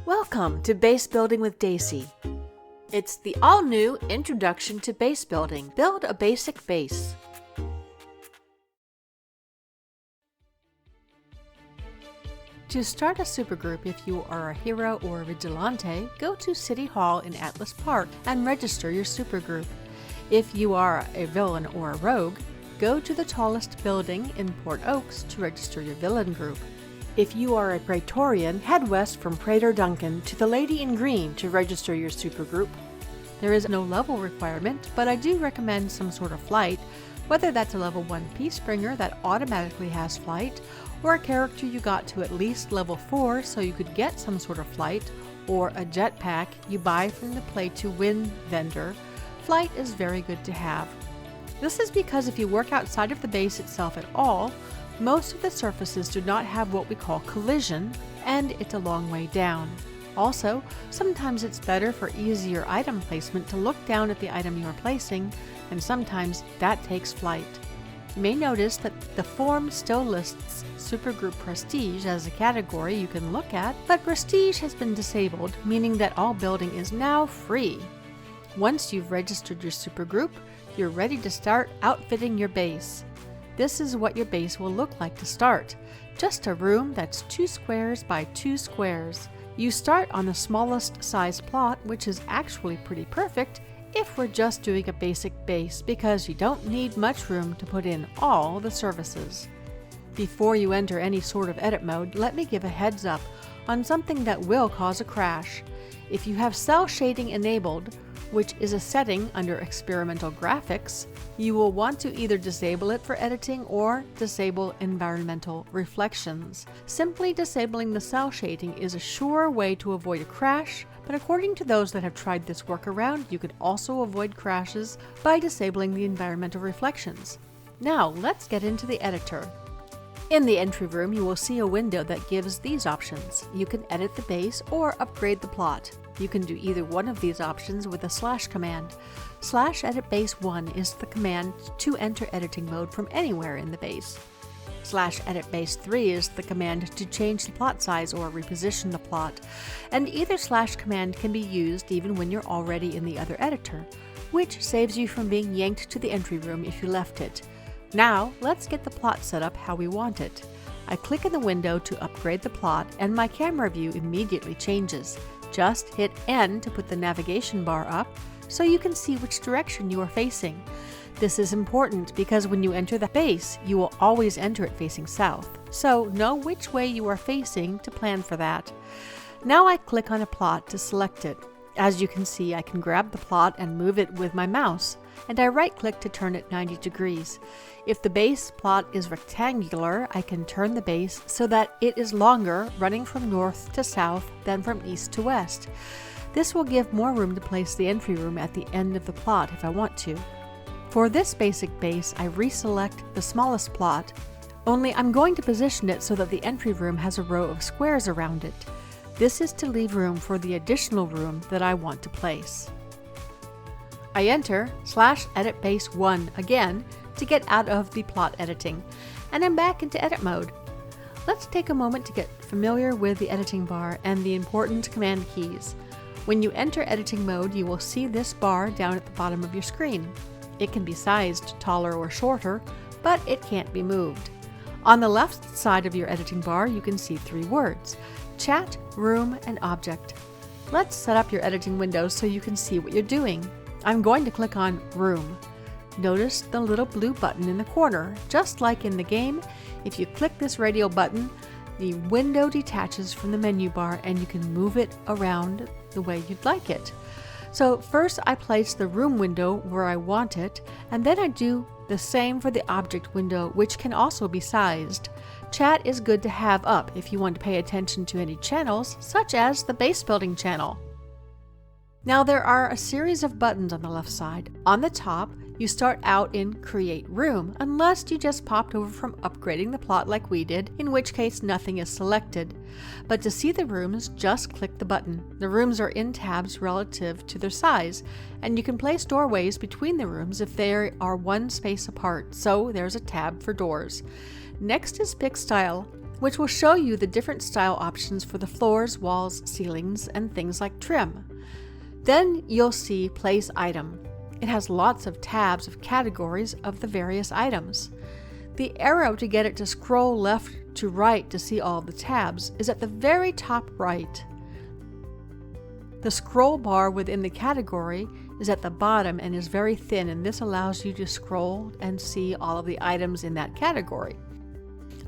Welcome to Base Building with Daisy. It's the all-new Introduction to Base Building. Build a basic base. To start a supergroup, if you are a hero or a vigilante, go to City Hall in Atlas Park and register your supergroup. If you are a villain or a rogue, go to the tallest building in Port Oaks to register your villain group. If you are a Praetorian, head west from Praetor Duncan to the Lady in Green to register your supergroup. There is no level requirement, but I do recommend some sort of flight, whether that's a level 1 Peacebringer that automatically has flight, or a character you got to at least level 4 so you could get some sort of flight, or a jetpack you buy from the Play to Win vendor. Flight is very good to have. This is because if you work outside of the base itself at all, most of the surfaces do not have what we call collision, and it's a long way down. Also, sometimes it's better for easier item placement to look down at the item you are placing, and sometimes that takes flight. You may notice that the form still lists Supergroup Prestige as a category you can look at, but Prestige has been disabled, meaning that all building is now free. Once you've registered your supergroup, you're ready to start outfitting your base. This is what your base will look like to start. Just a room that's 2 squares by 2 squares. You start on the smallest size plot, which is actually pretty perfect if we're just doing a basic base because you don't need much room to put in all the services. Before you enter any sort of edit mode, let me give a heads up on something that will cause a crash. If you have cell shading enabled, which is a setting under experimental graphics, you will want to either disable it for editing or disable environmental reflections. Simply disabling the cell shading is a sure way to avoid a crash, but according to those that have tried this workaround, you could also avoid crashes by disabling the environmental reflections. Now let's get into the editor. In the entry room, you will see a window that gives these options. You can edit the base or upgrade the plot. You can do either one of these options with a slash command. /edit base 1 is the command to enter editing mode from anywhere in the base. /edit base 3 is the command to change the plot size or reposition the plot. And either slash command can be used even when you're already in the other editor, which saves you from being yanked to the entry room if you left it. Now, let's get the plot set up how we want it. I click in the window to upgrade the plot, and my camera view immediately changes. Just hit N to put the navigation bar up, so you can see which direction you are facing. This is important because when you enter the base, you will always enter it facing south, so know which way you are facing to plan for that. Now I click on a plot to select it. As you can see, I can grab the plot and move it with my mouse, and I right-click to turn it 90 degrees. If the base plot is rectangular, I can turn the base so that it is longer, running from north to south than from east to west. This will give more room to place the entry room at the end of the plot if I want to. For this basic base, I reselect the smallest plot, only I'm going to position it so that the entry room has a row of squares around it. This is to leave room for the additional room that I want to place. I enter /edit base 1 again to get out of the plot editing, and I'm back into edit mode. Let's take a moment to get familiar with the editing bar and the important command keys. When you enter editing mode, you will see this bar down at the bottom of your screen. It can be sized taller or shorter, but it can't be moved. On the left side of your editing bar, you can see 3 words: chat, room, and object. Let's set up your editing window so you can see what you're doing. I'm going to click on Room. Notice the little blue button in the corner. Just like in the game, if you click this radio button, the window detaches from the menu bar and you can move it around the way you'd like it. So first I place the room window where I want it, and then I do the same for the object window, which can also be sized. Chat is good to have up if you want to pay attention to any channels, such as the base building channel. Now there are a series of buttons on the left side. On the top, you start out in Create Room, unless you just popped over from upgrading the plot like we did, in which case nothing is selected. But to see the rooms, just click the button. The rooms are in tabs relative to their size, and you can place doorways between the rooms if they are one space apart, so there's a tab for doors. Next is Pick Style. which will show you the different style options for the floors, walls, ceilings, and things like trim. Then you'll see Place Item. It has lots of tabs of categories of the various items. The arrow to get it to scroll left to right to see all the tabs is at the very top right. The scroll bar within the category is at the bottom and is very thin, and this allows you to scroll and see all of the items in that category.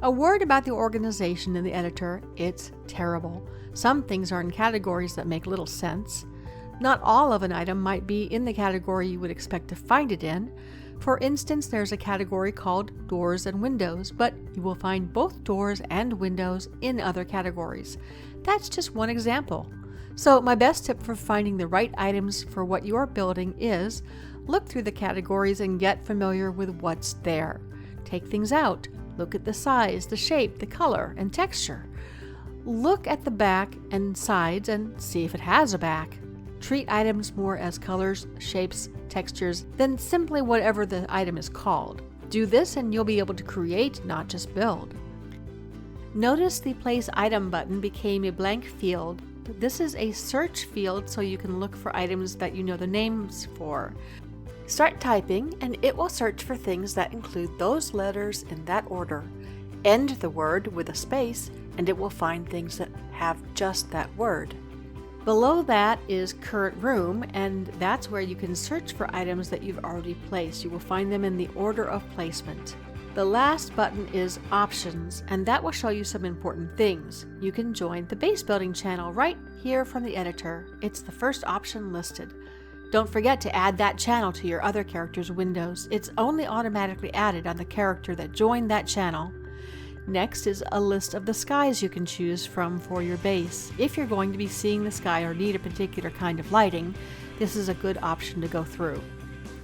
A word about the organization in the editor: it's terrible. Some things are in categories that make little sense. Not all of an item might be in the category you would expect to find it in. For instance, there's a category called Doors and Windows, but you will find both doors and windows in other categories. That's just one example. So my best tip for finding the right items for what you are building is look through the categories and get familiar with what's there. Take things out. Look at the size, the shape, the color, and texture. Look at the back and sides and see if it has a back. Treat items more as colors, shapes, textures than simply whatever the item is called. Do this and you'll be able to create, not just build. Notice the Place Item button became a blank field. This is a search field so you can look for items that you know the names for. Start typing and it will search for things that include those letters in that order. End the word with a space and it will find things that have just that word. Below that is Current Room, and that's where you can search for items that you've already placed. You will find them in the order of placement. The last button is Options, and that will show you some important things. You can join the base building channel right here from the editor. It's the first option listed. Don't forget to add that channel to your other character's windows. It's only automatically added on the character that joined that channel. Next is a list of the skies you can choose from for your base. If you're going to be seeing the sky or need a particular kind of lighting, this is a good option to go through.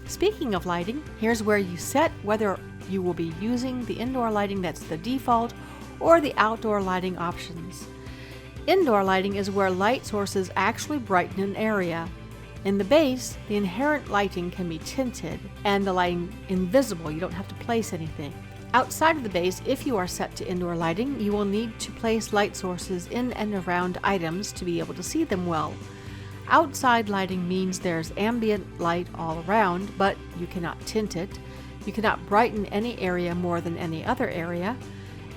Speaking of lighting, here's where you set whether you will be using the indoor lighting that's the default or the outdoor lighting options. Indoor lighting is where light sources actually brighten an area. In the base, the inherent lighting can be tinted and the lighting invisible. You don't have to place anything. Outside of the base, if you are set to indoor lighting, you will need to place light sources in and around items to be able to see them well. Outside lighting means there's ambient light all around, but you cannot tint it. You cannot brighten any area more than any other area,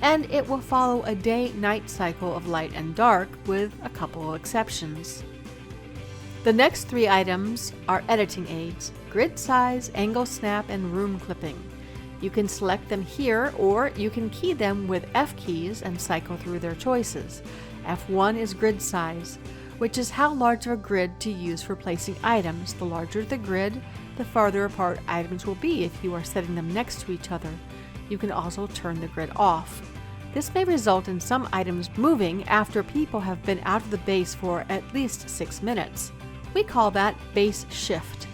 and it will follow a day-night cycle of light and dark with a couple of exceptions. The next three items are editing aids: grid size, angle snap, and room clipping. You can select them here, or you can key them with F keys and cycle through their choices. F1 is grid size, which is how large of a grid to use for placing items. The larger the grid, the farther apart items will be if you are setting them next to each other. You can also turn the grid off. This may result in some items moving after people have been out of the base for at least 6 minutes. We call that base shift.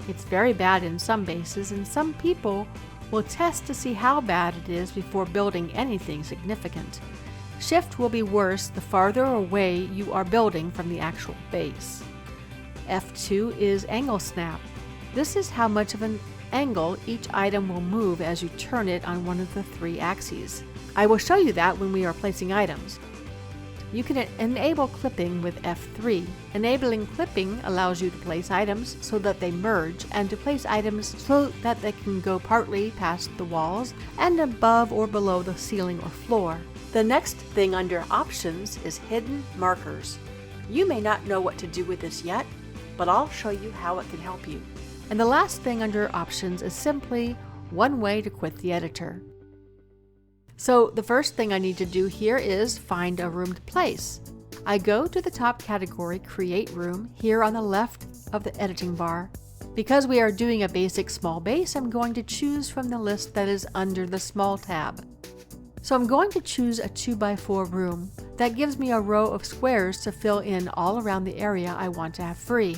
It's very bad in some bases, and some people will test to see how bad it is before building anything significant. Shift will be worse the farther away you are building from the actual base. F2 is angle snap. This is how much of an angle each item will move as you turn it on one of the 3 axes. I will show you that when we are placing items. You can enable clipping with F3. Enabling clipping allows you to place items so that they merge, and to place items so that they can go partly past the walls and above or below the ceiling or floor. The next thing under Options is Hidden Markers. You may not know what to do with this yet, but I'll show you how it can help you. And the last thing under Options is simply one way to quit the editor. So the first thing I need to do here is find a room to place. I go to the top category, Create Room, here on the left of the editing bar. Because we are doing a basic small base, I'm going to choose from the list that is under the Small tab. So I'm going to choose a 2x4 room. That gives me a row of squares to fill in all around the area I want to have free.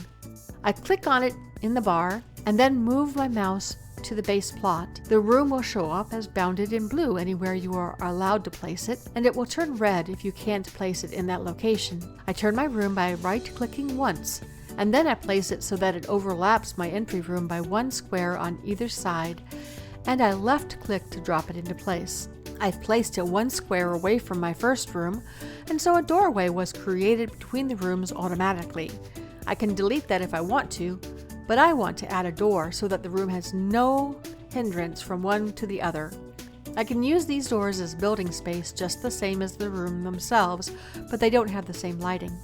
I click on it in the bar and then move my mouse to the base plot. The room will show up as bounded in blue anywhere you are allowed to place it, and it will turn red if you can't place it in that location. I turn my room by right-clicking once, and then I place it so that it overlaps my entry room by 1 square on either side, and I left-click to drop it into place. I've placed it one square away from my first room, and so a doorway was created between the rooms automatically. I can delete that if I want to, but I want to add a door so that the room has no hindrance from one to the other. I can use these doors as building space just the same as the room themselves, but they don't have the same lighting.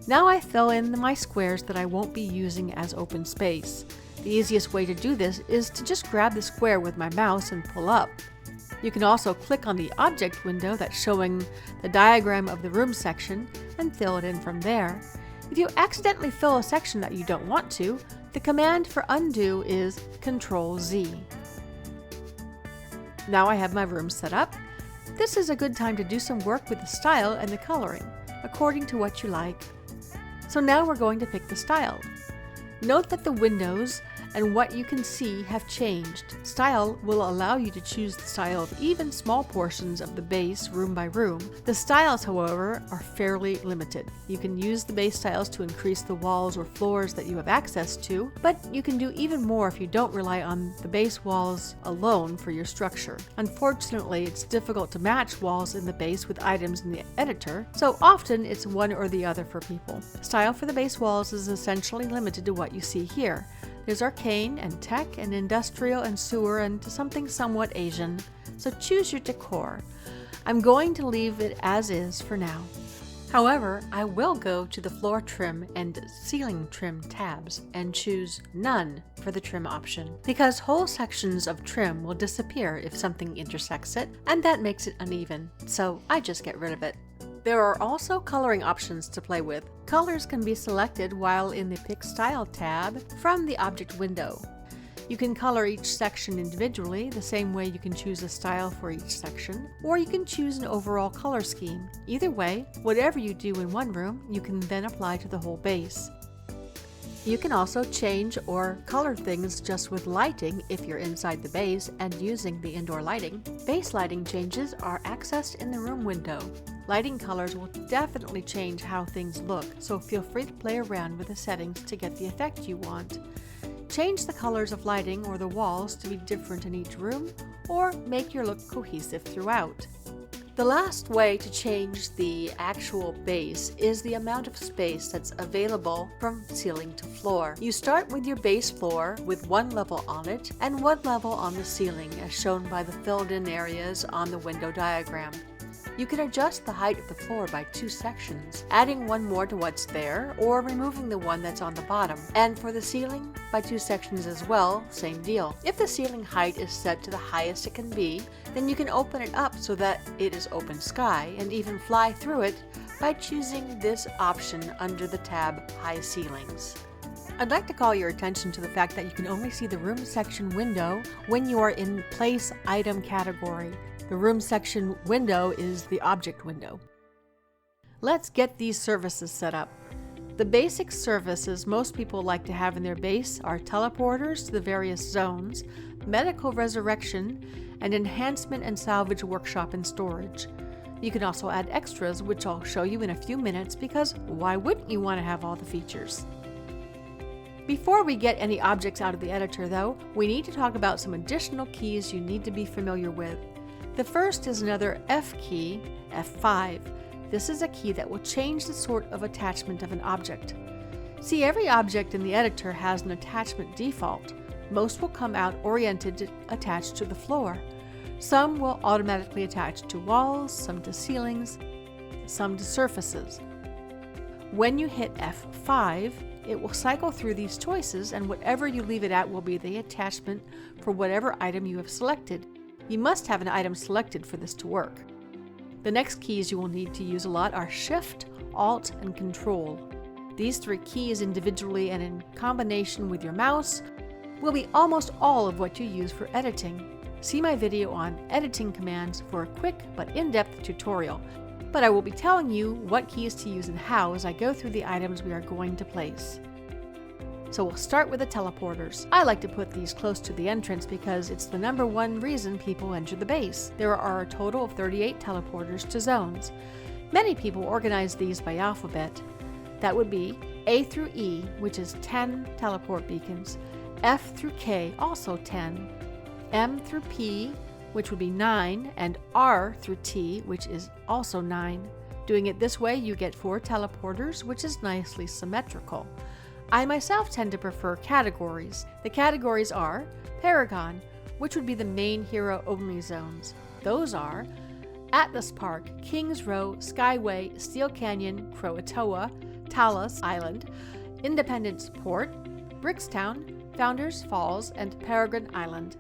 Now I fill in my squares that I won't be using as open space. The easiest way to do this is to just grab the square with my mouse and pull up. You can also click on the object window that's showing the diagram of the room section and fill it in from there. If you accidentally fill a section that you don't want to, the command for undo is Ctrl-Z. Now I have my room set up. This is a good time to do some work with the style and the coloring, according to what you like. So now we're going to pick the style. Note that the windows and what you can see have changed. Style will allow you to choose the style of even small portions of the base room by room. The styles, however, are fairly limited. You can use the base styles to increase the walls or floors that you have access to, but you can do even more if you don't rely on the base walls alone for your structure. Unfortunately, it's difficult to match walls in the base with items in the editor, so often it's one or the other for people. Style for the base walls is essentially limited to what you see here. There's arcane and tech and industrial and sewer and something somewhat Asian, so choose your decor. I'm going to leave it as is for now. However, I will go to the floor trim and ceiling trim tabs and choose none for the trim option, because whole sections of trim will disappear if something intersects it, and that makes it uneven, so I just get rid of it. There are also coloring options to play with. Colors can be selected while in the Pick Style tab from the object window. You can color each section individually, the same way you can choose a style for each section, or you can choose an overall color scheme. Either way, whatever you do in one room, you can then apply to the whole base. You can also change or color things just with lighting if you're inside the base and using the indoor lighting. Base lighting changes are accessed in the room window. Lighting colors will definitely change how things look, so feel free to play around with the settings to get the effect you want. Change the colors of lighting or the walls to be different in each room, or make your look cohesive throughout. The last way to change the actual base is the amount of space that's available from ceiling to floor. You start with your base floor with one level on it and one level on the ceiling, as shown by the filled-in areas on the window diagram. You can adjust the height of the floor by 2 sections, adding one more to what's there, or removing the one that's on the bottom. And for the ceiling, by 2 sections as well, same deal. If the ceiling height is set to the highest it can be, then you can open it up so that it is open sky, and even fly through it by choosing this option under the tab High Ceilings. I'd like to call your attention to the fact that you can only see the room section window when you are in Place Item category. The room section window is the object window. Let's get these services set up. The basic services most people like to have in their base are teleporters to the various zones, medical resurrection, and enhancement and salvage workshop and storage. You can also add extras, which I'll show you in a few minutes, because why wouldn't you want to have all the features? Before we get any objects out of the editor though, we need to talk about some additional keys you need to be familiar with. The first is another F key, F5. This is a key that will change the sort of attachment of an object. See, every object in the editor has an attachment default. Most will come out oriented to attach to the floor. Some will automatically attach to walls, some to ceilings, some to surfaces. When you hit F5, it will cycle through these choices, and whatever you leave it at will be the attachment for whatever item you have selected. You must have an item selected for this to work. The next keys you will need to use a lot are Shift, Alt, and Control. These 3 keys individually and in combination with your mouse will be almost all of what you use for editing. See my video on editing commands for a quick but in-depth tutorial, but I will be telling you what keys to use and how as I go through the items we are going to place. So we'll start with the teleporters. I like to put these close to the entrance because it's the #1 reason people enter the base. There are a total of 38 teleporters to zones. Many people organize these by alphabet. That would be A through E, which is 10 teleport beacons, F through K, also 10, M through P, which would be 9, and R through T, which is also 9. Doing it this way, you get 4 teleporters, which is nicely symmetrical. I myself tend to prefer categories. The categories are Paragon, which would be the main hero-only zones. Those are Atlas Park, Kings Row, Skyway, Steel Canyon, Croatoa, Talos Island, Independence Port, Brickstown, Founders Falls, and Peregrine Island.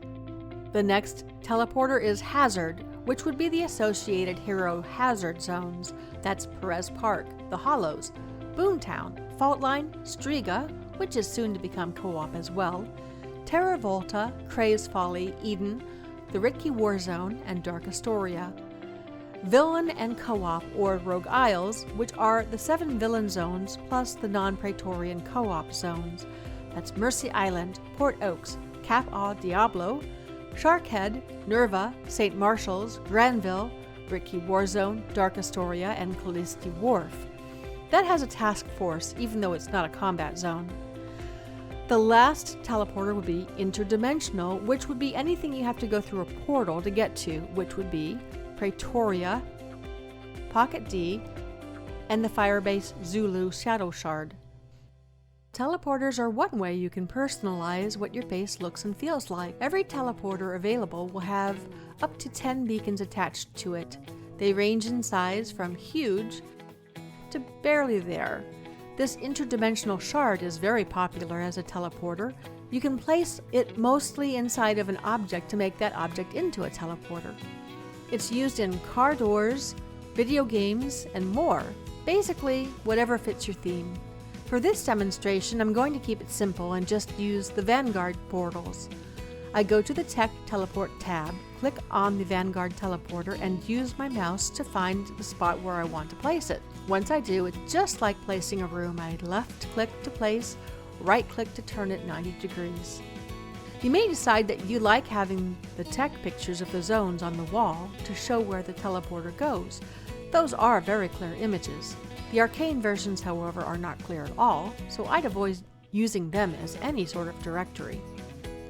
The next teleporter is Hazard, which would be the associated hero hazard zones. That's Perez Park, The Hollows, Boomtown, Faultline, Striga, which is soon to become co-op as well, Terra Volta, Craze Folly, Eden, the Ritke War Zone, and Dark Astoria. Villain and Co-op or Rogue Isles, which are the 7 villain zones plus the non-Praetorian co-op zones. That's Mercy Island, Port Oaks, Cap au Diablo, Sharkhead, Nerva, St. Marshall's, Granville, Ritke War Zone, Dark Astoria, and Callisti Wharf. That has a task force, even though it's not a combat zone. The last teleporter would be Interdimensional, which would be anything you have to go through a portal to get to, which would be Praetoria, Pocket D, and the Firebase Zulu Shadow Shard. Teleporters are one way you can personalize what your base looks and feels like. Every teleporter available will have up to 10 beacons attached to it. They range in size from huge to barely there. This interdimensional shard is very popular as a teleporter. You can place it mostly inside of an object to make that object into a teleporter. It's used in car doors, video games, and more. Basically, whatever fits your theme. For this demonstration, I'm going to keep it simple and just use the Vanguard portals. I go to the Tech Teleport tab, click on the Vanguard teleporter, and use my mouse to find the spot where I want to place it. Once I do, it's just like placing a room. I left-click to place, right-click to turn it 90 degrees. You may decide that you like having the tech pictures of the zones on the wall to show where the teleporter goes. Those are very clear images. The arcane versions, however, are not clear at all, so I'd avoid using them as any sort of directory.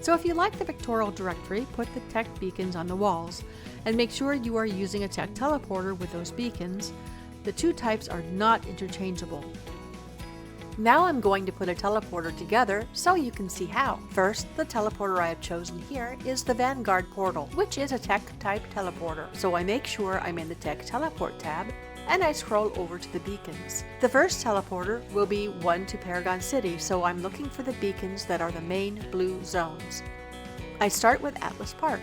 So if you like the pictorial directory, put the tech beacons on the walls, and make sure you are using a tech teleporter with those beacons. The two types are not interchangeable. Now I'm going to put a teleporter together so you can see how. First, the teleporter I have chosen here is the Vanguard portal, which is a tech type teleporter. So I make sure I'm in the Tech Teleport tab, and I scroll over to the beacons. The first teleporter will be one to Paragon City, so I'm looking for the beacons that are the main blue zones. I start with Atlas Park.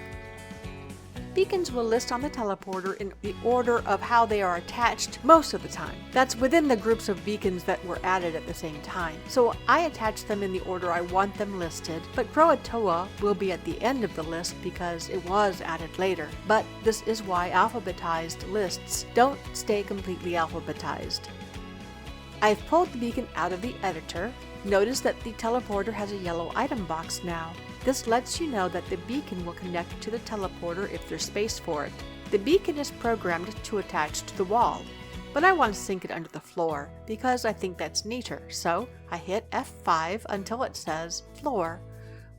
Beacons will list on the teleporter in the order of how they are attached most of the time. That's within the groups of beacons that were added at the same time. So I attach them in the order I want them listed, but Croatoa will be at the end of the list because it was added later. But this is why alphabetized lists don't stay completely alphabetized. I've pulled the beacon out of the editor. Notice that the teleporter has a yellow item box now. This lets you know that the beacon will connect to the teleporter if there's space for it. The beacon is programmed to attach to the wall, but I want to sink it under the floor because I think that's neater, so I hit F5 until it says floor,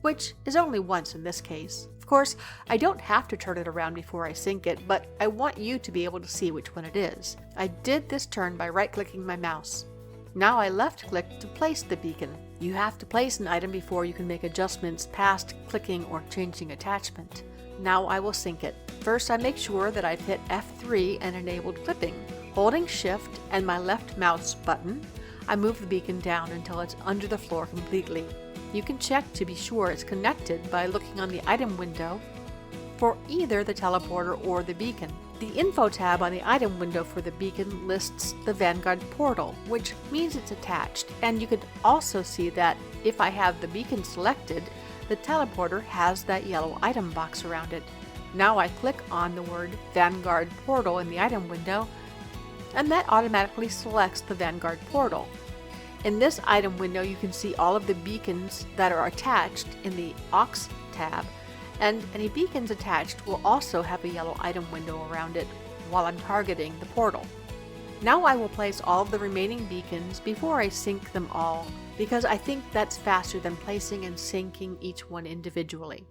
which is only once in this case. Of course, I don't have to turn it around before I sink it, but I want you to be able to see which one it is. I did this turn by right-clicking my mouse. Now I left-click to place the beacon. You have to place an item before you can make adjustments past clicking or changing attachment. Now I will sink it. First, I make sure that I've hit F3 and enabled clipping. Holding Shift and my left mouse button, I move the beacon down until it's under the floor completely. You can check to be sure it's connected by looking on the item window for either the teleporter or the beacon. The Info tab on the item window for the beacon lists the Vanguard portal, which means it's attached, and you can also see that if I have the beacon selected, the teleporter has that yellow item box around it. Now I click on the word Vanguard portal in the item window, and that automatically selects the Vanguard portal. In this item window, you can see all of the beacons that are attached in the Aux tab, and any beacons attached will also have a yellow item window around it while I'm targeting the portal. Now I will place all of the remaining beacons before I sync them all, because I think that's faster than placing and syncing each one individually.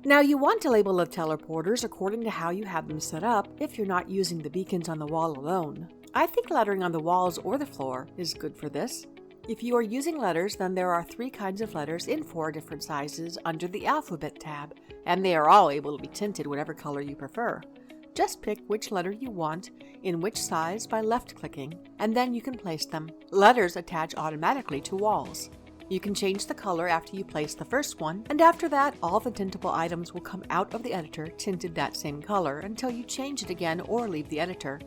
Now you want to label the teleporters according to how you have them set up if you're not using the beacons on the wall alone. I think lettering on the walls or the floor is good for this. If you are using letters, then there are 3 kinds of letters in 4 different sizes under the Alphabet tab, and they are all able to be tinted whatever color you prefer. Just pick which letter you want in which size by left-clicking, and then you can place them. Letters attach automatically to walls. You can change the color after you place the first one, and after that, all the tintable items will come out of the editor tinted that same color until you change it again or leave the editor.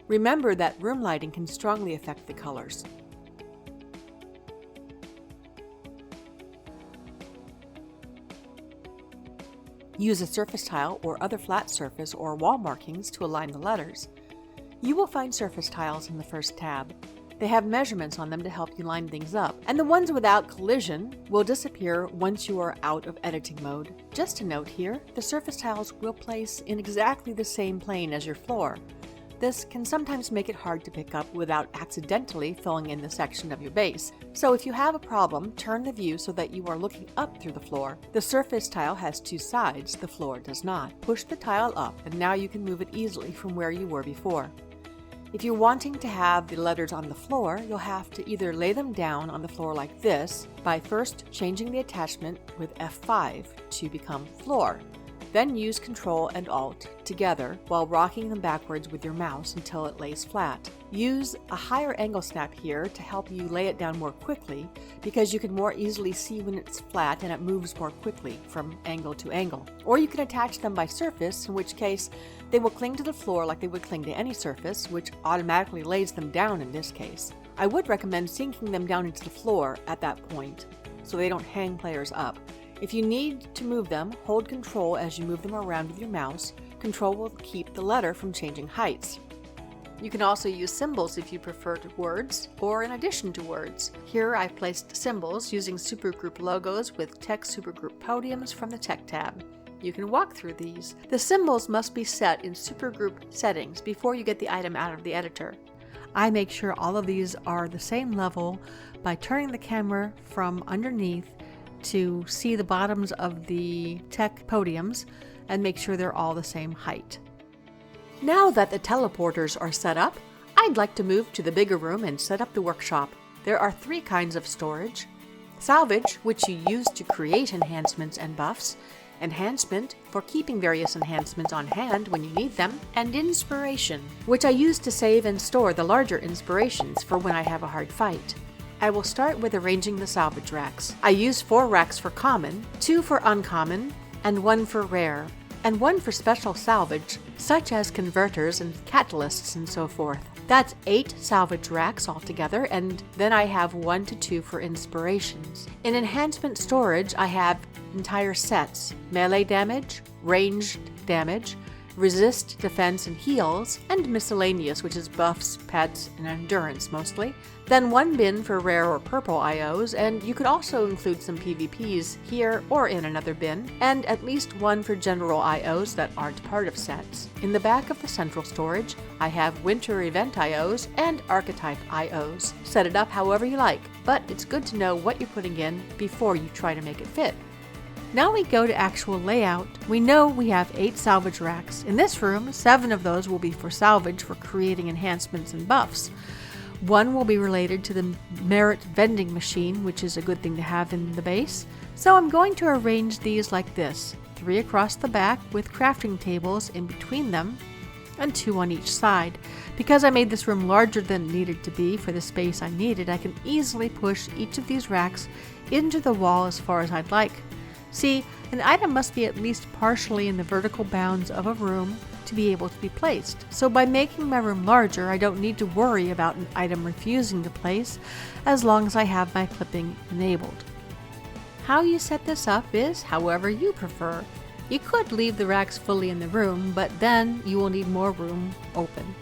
Remember that room lighting can strongly affect the colors. Use a surface tile or other flat surface or wall markings to align the letters. You will find surface tiles in the first tab. They have measurements on them to help you line things up, and the ones without collision will disappear once you are out of editing mode. Just a note here, the surface tiles will place in exactly the same plane as your floor. This can sometimes make it hard to pick up without accidentally filling in the section of your base. So if you have a problem, turn the view so that you are looking up through the floor. The surface tile has 2 sides, the floor does not. Push the tile up, and now you can move it easily from where you were before. If you're wanting to have the letters on the floor, you'll have to either lay them down on the floor like this by first changing the attachment with F5 to become floor. Then use Ctrl and Alt together while rocking them backwards with your mouse until it lays flat. Use a higher angle snap here to help you lay it down more quickly because you can more easily see when it's flat and it moves more quickly from angle to angle. Or you can attach them by surface, in which case they will cling to the floor like they would cling to any surface, which automatically lays them down in this case. I would recommend sinking them down into the floor at that point so they don't hang players up. If you need to move them, hold Ctrl as you move them around with your mouse. Ctrl will keep the letter from changing heights. You can also use symbols if you prefer to words, or in addition to words. Here I've placed symbols using Supergroup logos with Tech Supergroup podiums from the Tech tab. You can walk through these. The symbols must be set in Supergroup settings before you get the item out of the editor. I make sure all of these are the same level by turning the camera from underneath to see the bottoms of the tech podiums and make sure they're all the same height. Now that the teleporters are set up, I'd like to move to the bigger room and set up the workshop. There are 3 kinds of storage: salvage, which you use to create enhancements and buffs; enhancement, for keeping various enhancements on hand when you need them; and inspiration, which I use to save and store the larger inspirations for when I have a hard fight. I will start with arranging the salvage racks. I use 4 racks for common, 2 for uncommon, and 1 for rare, and 1 for special salvage, such as converters and catalysts and so forth. That's 8 salvage racks altogether, and then I have 1 to 2 for inspirations. In enhancement storage, I have entire sets: melee damage, ranged damage, resist, defense, and heals, and miscellaneous, which is buffs, pets, and endurance mostly. Then 1 bin for rare or purple IOs, and you could also include some PvPs here or in another bin, and at least 1 for general IOs that aren't part of sets. In the back of the central storage, I have winter event IOs and archetype IOs. Set it up however you like, but it's good to know what you're putting in before you try to make it fit. Now we go to actual layout. We know we have 8 salvage racks. In this room, 7 of those will be for salvage for creating enhancements and buffs. 1 will be related to the merit vending machine, which is a good thing to have in the base. So I'm going to arrange these like this: 3 across the back with crafting tables in between them, and 2 on each side. Because I made this room larger than it needed to be for the space I needed, I can easily push each of these racks into the wall as far as I'd like. See, an item must be at least partially in the vertical bounds of a room to be able to be placed. So by making my room larger, I don't need to worry about an item refusing to place as long as I have my clipping enabled. How you set this up is however you prefer. You could leave the racks fully in the room, but then you will need more room open.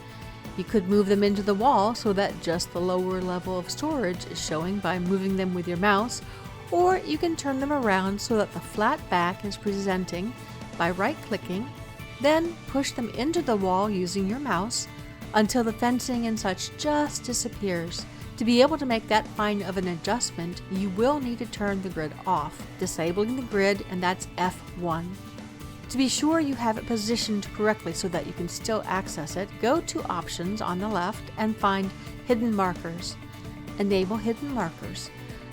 You could move them into the wall so that just the lower level of storage is showing by moving them with your mouse, or you can turn them around so that the flat back is presenting by right-clicking, then push them into the wall using your mouse until the fencing and such just disappears. To be able to make that fine of an adjustment, you will need to turn the grid off, disabling the grid, and that's F1. To be sure you have it positioned correctly so that you can still access it, go to Options on the left and find Hidden Markers. Enable Hidden Markers.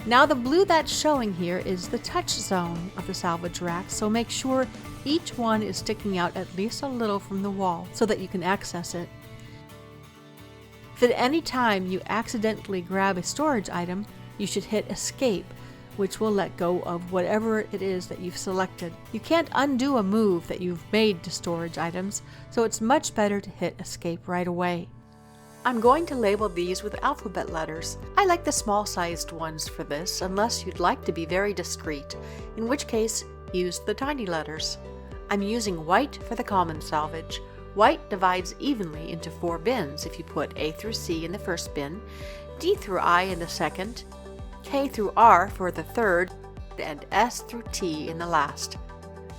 Now the blue that's showing here is the touch zone of the salvage rack, so make sure each one is sticking out at least a little from the wall so that you can access it. If at any time you accidentally grab a storage item, you should hit Escape, which will let go of whatever it is that you've selected. You can't undo a move that you've made to storage items, so it's much better to hit Escape right away. I'm going to label these with alphabet letters. I like the small-sized ones for this, unless you'd like to be very discreet, in which case use the tiny letters. I'm using white for the common salvage. White divides evenly into 4 bins if you put A through C in the first bin, D through I in the second, K through R for the third, and S through T in the last.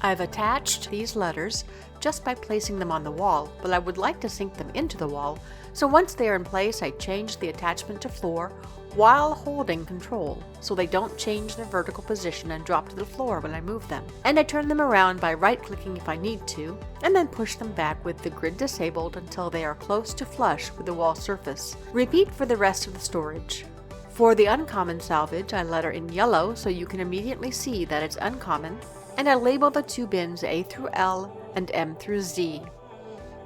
I've attached these letters just by placing them on the wall, but I would like to sink them into the wall, so once they are in place I change the attachment to floor while holding Control, so they don't change their vertical position and drop to the floor when I move them. And I turn them around by right-clicking if I need to, and then push them back with the grid disabled until they are close to flush with the wall surface. Repeat for the rest of the storage. For the uncommon salvage, I letter in yellow so you can immediately see that it's uncommon, and I label the 2 bins A through L and M through Z.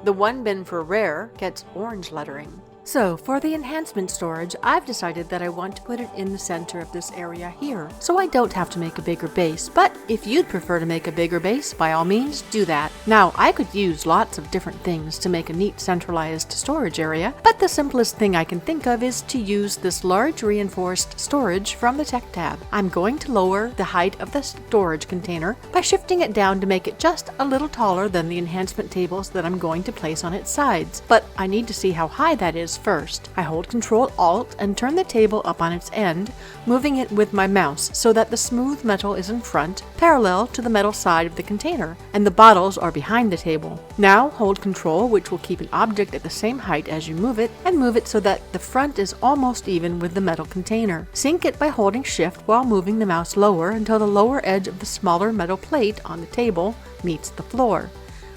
The 1 bin for rare gets orange lettering. So, for the enhancement storage, I've decided that I want to put it in the center of this area here, so I don't have to make a bigger base, but if you'd prefer to make a bigger base, by all means, do that. Now, I could use lots of different things to make a neat centralized storage area, but the simplest thing I can think of is to use this large reinforced storage from the Tech tab. I'm going to lower the height of the storage container by shifting it down to make it just a little taller than the enhancement tables that I'm going to place on its sides, but I need to see how high that is first. I hold Ctrl-Alt and turn the table up on its end, moving it with my mouse so that the smooth metal is in front, parallel to the metal side of the container, and the bottles are behind the table. Now hold Ctrl, which will keep an object at the same height as you move it, and move it so that the front is almost even with the metal container. Sync it by holding Shift while moving the mouse lower until the lower edge of the smaller metal plate on the table meets the floor.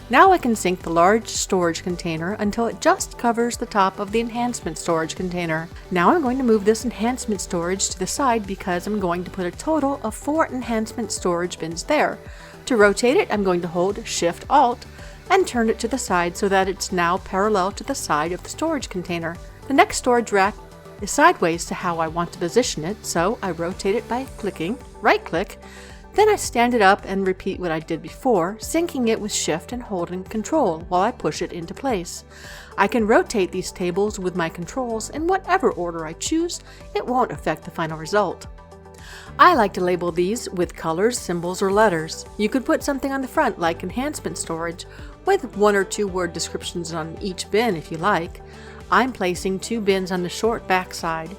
Now I can sync the large storage container until it just covers the top of the enhancement storage container. Now I'm going to move this enhancement storage to the side because I'm going to put a total of 4 enhancement storage bins there. To rotate it, I'm going to hold Shift-Alt and turn it to the side so that it's now parallel to the side of the storage container. The next storage rack is sideways to how I want to position it, so I rotate it by clicking right-click. Then I stand it up and repeat what I did before, syncing it with Shift and holding Control while I push it into place. I can rotate these tables with my controls in whatever order I choose. It won't affect the final result. I like to label these with colors, symbols, or letters. You could put something on the front like enhancement storage with 1 or 2 word descriptions on each bin if you like. I'm placing 2 bins on the short back side.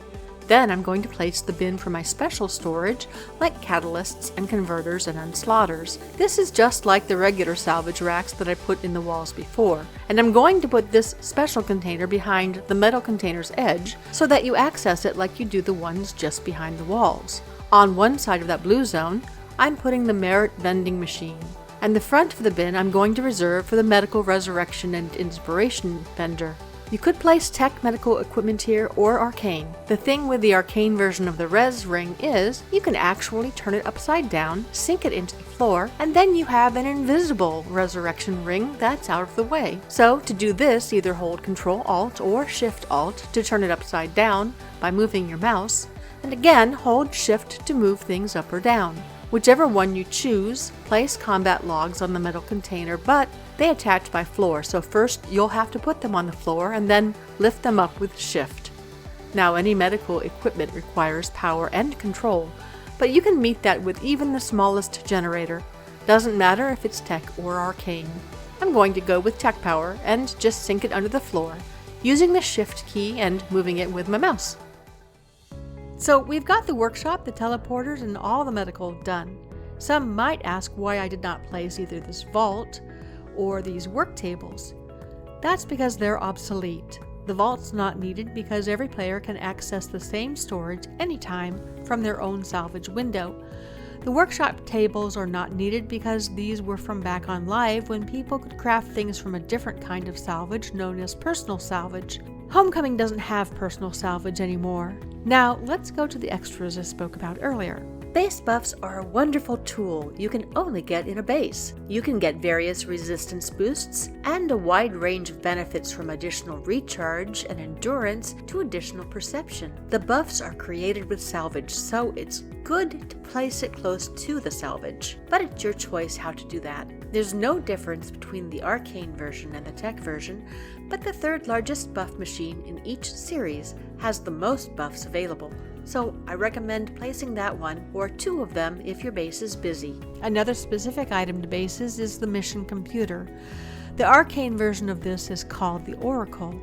Then I'm going to place the bin for my special storage, like catalysts and converters and unslotters. This is just like the regular salvage racks that I put in the walls before. And I'm going to put this special container behind the metal container's edge so that you access it like you do the ones just behind the walls. On one side of that blue zone, I'm putting the merit vending machine. And the front of the bin I'm going to reserve for the medical resurrection and inspiration vendor. You could place tech medical equipment here or arcane. The thing with the arcane version of the res ring is you can actually turn it upside down, sink it into the floor, and then you have an invisible resurrection ring that's out of the way. So to do this, either hold Ctrl-Alt or Shift-Alt to turn it upside down by moving your mouse, and again hold Shift to move things up or down. Whichever one you choose, place combat logs on the metal container, but they attach by floor, so first you'll have to put them on the floor and then lift them up with Shift. Now any medical equipment requires power and control, but you can meet that with even the smallest generator. Doesn't matter if it's tech or arcane. I'm going to go with tech power and just sink it under the floor, using the Shift key and moving it with my mouse. So we've got the workshop, the teleporters, and all the medical done. Some might ask why I did not place either this vault or these work tables. That's because they're obsolete. The vault's not needed because every player can access the same storage anytime from their own salvage window. The workshop tables are not needed because these were from back on Live when people could craft things from a different kind of salvage known as personal salvage. Homecoming doesn't have personal salvage anymore. Now let's go to the extras I spoke about earlier. Base buffs are a wonderful tool you can only get in a base. You can get various resistance boosts and a wide range of benefits from additional recharge and endurance to additional perception. The buffs are created with salvage, so it's good to place it close to the salvage, but it's your choice how to do that. There's no difference between the arcane version and the tech version, but the third largest buff machine in each series has the most buffs available. So I recommend placing that one or two of them if your base is busy. Another specific item to bases is the mission computer. The arcane version of this is called the Oracle.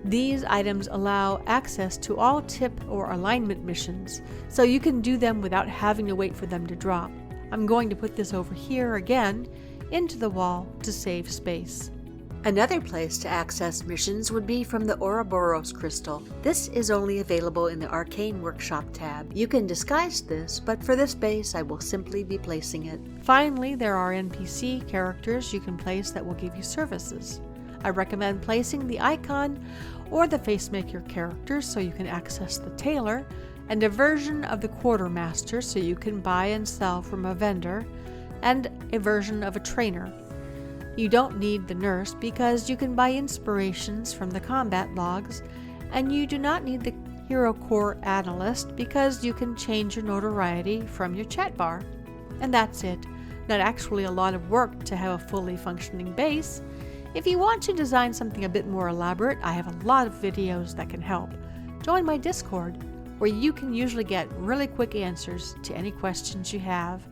These items allow access to all tip or alignment missions, so you can do them without having to wait for them to drop. I'm going to put this over here again into the wall to save space. Another place to access missions would be from the Ouroboros crystal. This is only available in the Arcane Workshop tab. You can disguise this, but for this base I will simply be placing it. Finally, there are NPC characters you can place that will give you services. I recommend placing the icon or the facemaker character so you can access the tailor, and a version of the quartermaster so you can buy and sell from a vendor, and a version of a trainer. You don't need the nurse because you can buy inspirations from the combat logs, and you do not need the Hero Core Analyst because you can change your notoriety from your chat bar. And that's it. Not actually a lot of work to have a fully functioning base. If you want to design something a bit more elaborate, I have a lot of videos that can help. Join my Discord, where you can usually get really quick answers to any questions you have.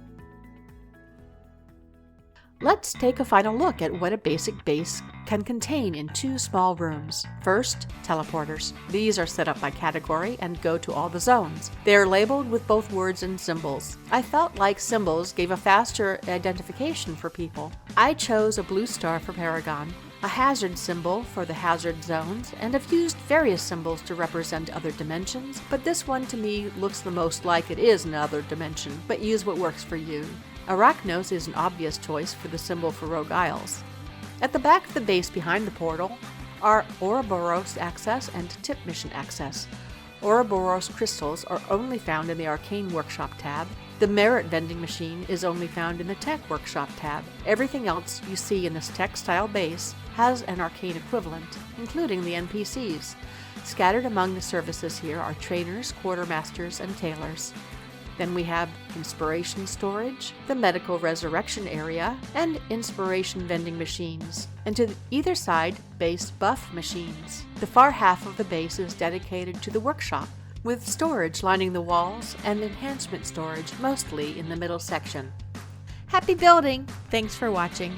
Let's take a final look at what a basic base can contain in two small rooms. First, teleporters. These are set up by category and go to all the zones. They are labeled with both words and symbols. I felt like symbols gave a faster identification for people. I chose a blue star for Paragon, a hazard symbol for the hazard zones, and have used various symbols to represent other dimensions, but this one to me looks the most like it is another dimension, but use what works for you. Arachnos is an obvious choice for the symbol for Rogue Isles. At the back of the base behind the portal are Ouroboros access and tip mission access. Ouroboros crystals are only found in the Arcane Workshop tab. The Merit vending machine is only found in the Tech Workshop tab. Everything else you see in this tech-style base has an arcane equivalent, including the NPCs. Scattered among the services here are trainers, quartermasters, and tailors. Then we have inspiration storage, the medical resurrection area, and inspiration vending machines. And to either side, base buff machines. The far half of the base is dedicated to the workshop, with storage lining the walls and enhancement storage mostly in the middle section. Happy building! Thanks for watching.